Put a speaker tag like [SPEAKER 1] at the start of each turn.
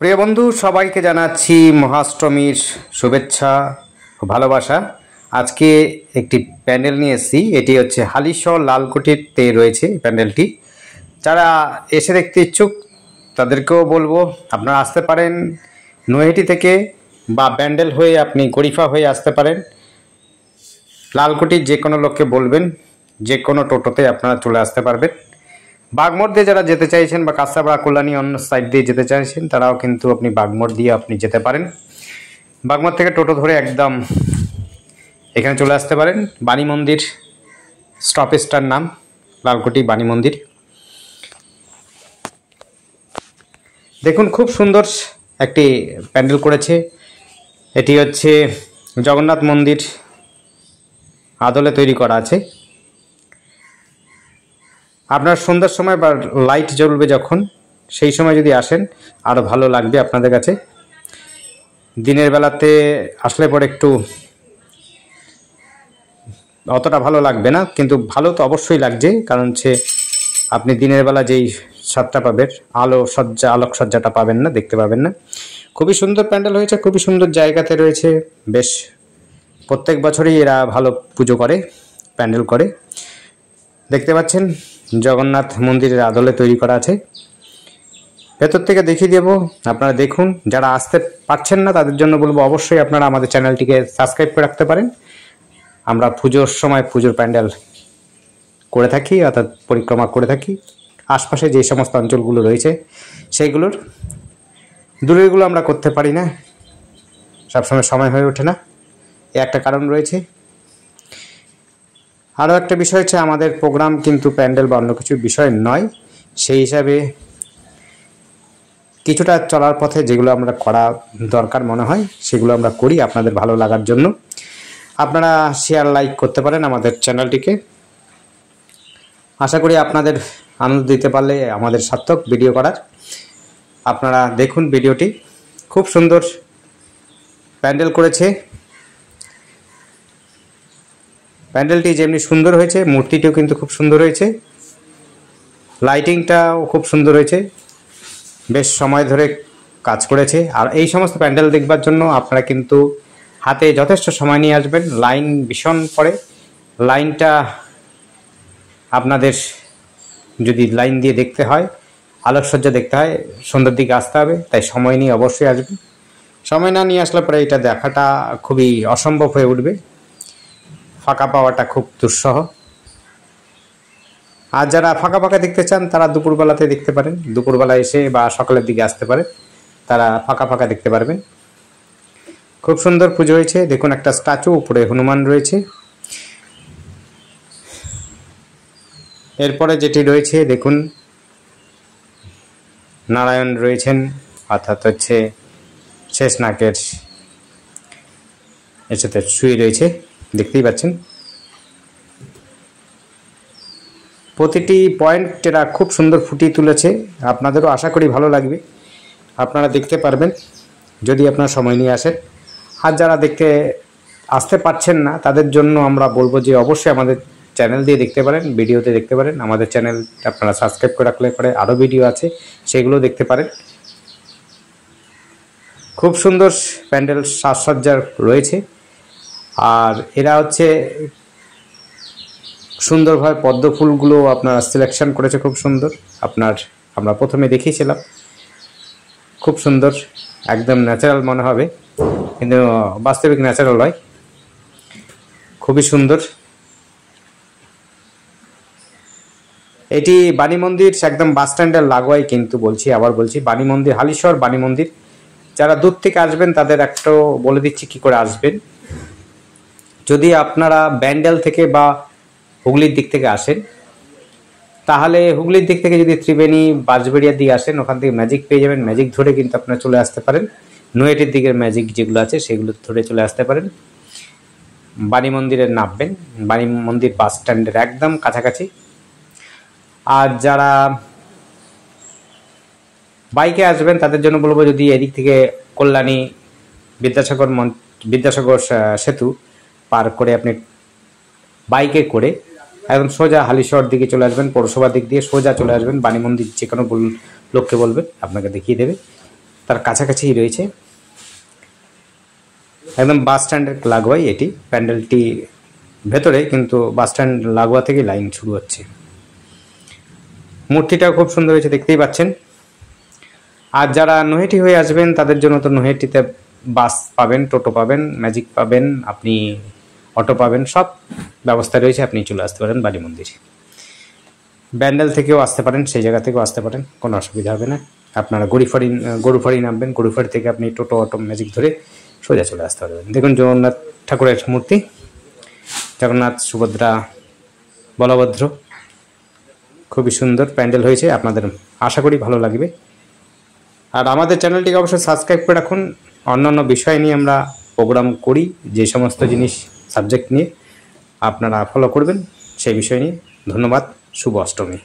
[SPEAKER 1] প্রিয় বন্ধু সবাইকে জানাচ্ছি মহাষ্টমীর শুভেচ্ছা ও ভালোবাসা। আজকে একটি প্যান্ডেল নিয়ে এসেছি। এটি হচ্ছে হালিশহর লালকুঠিতে রয়েছে প্যান্ডেলটি। যারা এসে দেখতে ইচ্ছুক তাদেরকেও বলবো আপনারা আসতে পারেন নৈহাটি থেকে, বা ব্যান্ডেল হয়ে আপনি গরিফা হয়ে আসতে পারেন। লালকুঠির যে কোনো লোককে বলবেন, যে কোনো টোটোতে আপনারা চলে আসতে পারবেন। বাগমোড় দিয়ে যারা যেতে চাইছেন বা কাঁচরাপাড়া কল্যাণী অন্য সাইড দিয়ে যেতে চাইছেন তারাও কিন্তু আপনি বাগমোড় দিয়ে আপনি যেতে পারেন। বাগমোড় থেকে টোটো ধরে একদম এখানে চলে আসতে পারেন। বাণী মন্দির স্টপেজটার নাম লালকুঠি বাণী মন্দির। দেখুন খুব সুন্দর একটি প্যান্ডেল করেছে। এটি হচ্ছে জগন্নাথ মন্দির আদলে তৈরি করা আছে। আপনার সন্ধ্যার সময় বা লাইট জ্বলবে যখন, সেই সময় যদি আসেন আরও ভালো লাগবে আপনাদের কাছে। দিনের বেলাতে আসলে পরে একটু অতটা ভালো লাগবে না, কিন্তু ভালো তো অবশ্যই লাগছে, কারণ হচ্ছে আপনি দিনের বেলা যেই স্বাদটা পাবেন, আলোকসজ্জাটা পাবেন না, দেখতে পাবেন না। খুবই সুন্দর প্যান্ডেল হয়েছে, খুবই সুন্দর জায়গাতে রয়েছে। বেশ প্রত্যেক বছরই এরা ভালো পুজো করে, প্যান্ডেল করে। দেখতে পাচ্ছেন জগন্নাথ মন্দিরের আদলে তৈরি করা আছে। ভেতর থেকে দেখিয়ে দেবো, আপনারা দেখুন। যারা আসতে পারছেন না তাদের জন্য বলবো অবশ্যই আপনারা আমাদের চ্যানেলটিকে সাবস্ক্রাইব করে রাখতে পারেন। আমরা পুজোর সময় পুজোর প্যান্ডেল করে থাকি, অর্থাৎ পরিক্রমা করে থাকি। আশপাশে যে সমস্ত অঞ্চলগুলো রয়েছে সেইগুলোর, দূরেরগুলো আমরা করতে পারি না, সবসময় সময় হয়ে ওঠে না, এ একটা কারণ রয়েছে। আরও একটা বিষয় হচ্ছে আমাদের প্রোগ্রাম কিন্তু প্যান্ডেল বা অন্য কিছু বিষয় নয়। সেই হিসাবে কিছুটা চলার পথে যেগুলো আমরা করা দরকার মনে হয় সেগুলো আমরা করি আপনাদের ভালো লাগার জন্য। আপনারা শেয়ার লাইক করতে পারেন আমাদের চ্যানেলটিকে। আশা করি আপনাদের আনন্দ দিতে পারলে আমাদের সার্থক ভিডিও করার। আপনারা দেখুন ভিডিওটি, খুব সুন্দর প্যান্ডেল করেছে। প্যান্ডেলটি যেমনি সুন্দর হয়েছে, মূর্তিটিও কিন্তু খুব সুন্দর হয়েছে, লাইটিংটাও খুব সুন্দর হয়েছে। বেশ সময় ধরে কাজ করেছে। আর এই সমস্ত প্যান্ডেল দেখবার জন্য আপনারা কিন্তু হাতে যথেষ্ট সময় নিয়ে আসবেন। লাইন ভীষণ পড়ে, লাইনটা আপনাদের যদি লাইন দিয়ে দেখতে হয়, আলোকসজ্জা দেখতে হয়, সন্ধ্যার দিকে আসতে হবে। তাই সময় নিয়ে অবশ্যই আসবেন। সময় না নিয়ে আসলে পরে এটা দেখাটা খুবই অসম্ভব হয়ে উঠবে, ফাঁকা পাওয়াটা খুব দুঃসহ। আর যারা ফাঁকা ফাঁকা দেখতে চান তারা দুপুরবেলাতে দেখতে পারেন, দুপুরবেলা এসে বা সকালের দিকে আসতে পারে, তারা ফাঁকা ফাঁকা দেখতে পারবেন। খুব সুন্দর পুজো হয়েছে। দেখুন একটা স্ট্যাচু, উপরে হনুমান রয়েছে। এরপরে যেটি রয়েছে দেখুন নারায়ণ রয়েছেন, অর্থাৎ হচ্ছে শেষনাগের এর সাথে শুয়ে রয়েছে, দেখতেই পাচ্ছেন। প্রতিটি পয়েন্ট এরা খুব সুন্দর ফুটিয়ে তুলেছে। আপনাদেরও আশা করি ভালো লাগবে, আপনারা দেখতে পারবেন যদি আপনারা সময় নিয়ে আসেন। আর যারা দেখতে আসতে পারছেন না তাদের জন্য আমরা বলবো যে অবশ্যই আমাদের চ্যানেল দিয়ে দেখতে পারেন, ভিডিওতে দেখতে পারেন। আমাদের চ্যানেল আপনারা সাবস্ক্রাইব করে রাখলে পরে আরও ভিডিও আছে, সেগুলো দেখতে পারেন। খুব সুন্দর প্যান্ডেল সাজসজ্জার রয়েছে। আর এরা হচ্ছে সুন্দরভাবে পদ্ম ফুলগুলো আপনার সিলেকশন করেছে, খুব সুন্দর। আমরা প্রথমে দেখিয়েছিলাম, খুব সুন্দর, একদম ন্যাচারাল মনে হবে, কিন্তু বাস্তবিক ন্যাচারাল হয়। খুবই সুন্দর। এটি বাণী মন্দির একদম বাস স্ট্যান্ডের লাগোয়াই, কিন্তু আবার বলছি বাণী মন্দির, হালিশহর বাণী মন্দির। যারা দূর থেকে আসবেন তাদের একটাও বলে দিচ্ছি কি করে আসবেন। যদি আপনারা ব্যান্ডেল থেকে বা হুগলির দিক থেকে আসেন, তাহলে হুগলির দিক থেকে যদি ত্রিবেণী বাঁশবেড়িয়ার দিকে আসেন, ওখান থেকে ম্যাজিক পেয়ে যাবেন। ম্যাজিক ধরে কিন্তু আপনারা চলে আসতে পারেন। নৈহাটির দিকের ম্যাজিক যেগুলো আছে সেগুলো ধরে চলে আসতে পারেন। বাণী মন্দিরে নামবেন, বাণী মন্দির বাস স্ট্যান্ডের একদম কাছাকাছি। আর যারা বাইকে আসবেন তাদের জন্য বলবো, যদি এদিক থেকে কল্যাণী বিদ্যাসাগর সেতু পার করে আপনি বাইকে করে একদম সোজা হালিশহর দিকে চলে আসবেন, পৌরসভার দিক দিয়ে সোজা চলে আসবেন। বাণী মন্দির যে কোনো লোককে বলবেন, আপনাকে দেখিয়ে দেবে। তার কাছাকাছিই রয়েছে, একদম বাস স্ট্যান্ডের লাগোয়াই এটি প্যান্ডেলটি ভেতরে, কিন্তু বাস স্ট্যান্ড লাগোয়া থেকে লাইন শুরু হচ্ছে। মূর্তিটাও খুব সুন্দর হয়েছে, দেখতেই পাচ্ছেন। আর যারা নৈহাটি হয়ে আসবেন তাদের জন্য তো নৈহাটিতে বাস পাবেন, টোটো পাবেন, ম্যাজিক পাবেন, আপনি অটো পাবেন, সব ব্যবস্থা রয়েছে। আপনি চলে আসতে পারেন বালি মন্দির। ব্যান্ডেল থেকেও আসতে পারেন, সেই জায়গা থেকেও আসতে পারেন, কোনো অসুবিধা হবে না। আপনারা গরুফাড়ি নামবেন, গরুফাড়ি থেকে আপনি টোটো অটো ম্যাজিক ধরে সোজা চলে আসতে পারবেন। দেখুন জগন্নাথ ঠাকুরের মূর্তি, জগন্নাথ, সুভদ্রা, বলভদ্র, খুবই সুন্দর প্যান্ডেল হয়েছে। আপনাদের আশা করি ভালো লাগবে। আর আমাদের চ্যানেলটিকে অবশ্যই সাবস্ক্রাইব করে রাখুন। অন্যান্য বিষয় নিয়ে আমরা প্রোগ্রাম করি, যে সমস্ত জিনিস সাবজেক্ট নিয়ে আপনারা ফলো করবেন সেই বিষয় নিয়ে। ধন্যবাদ। শুভ অষ্টমী।